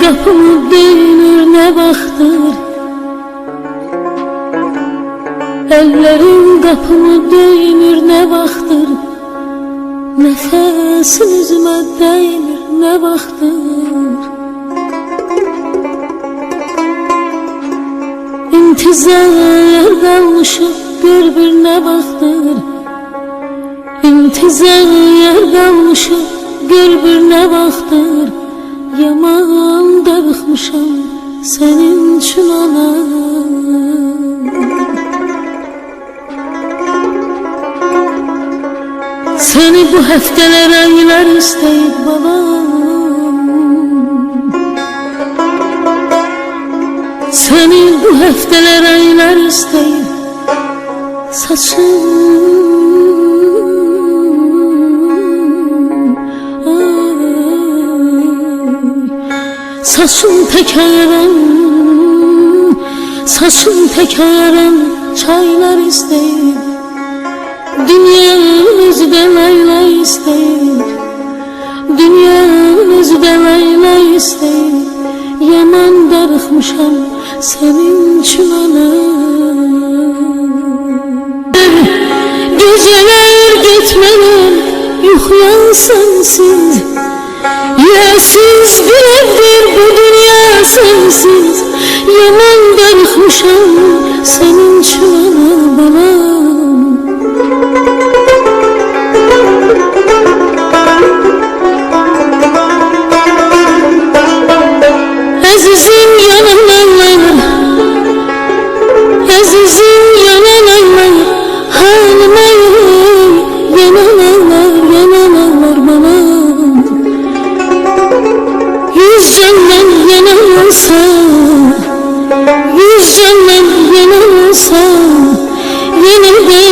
qapımı döymür ne vaxtdır, ellerin qapımı döymür ne vaxtdır, nəfəsin üzümə dəymir ne vaxtdır. İntizar qalmışıq gör bir ne vaxtdır, İntizar qalmışıq gör bir ne vaxtdır. Yaman darıxmışam sənin üçün anam. Seni bu həftələr aylar istəyib babam, seni bu həftələr aylar istəyib saçım. Saçım tekaran, saçım tekaran çaylar istəyir, dünyanın özü də layla istəyir, dünyanın özü də layla istəyir. Yaman darıxmışam sənin üçün anam. Gecələr getmələm yuxuya sensiz, yersiz bir evdir bu dünya sensiz. Yaman darıxmışam sənin üçün balam. Əzizim yananlar, əzizim yananlar, halıma yananlar, yananlar bana. Yüz candan yanılsa, yüz candan yanılsa, yine de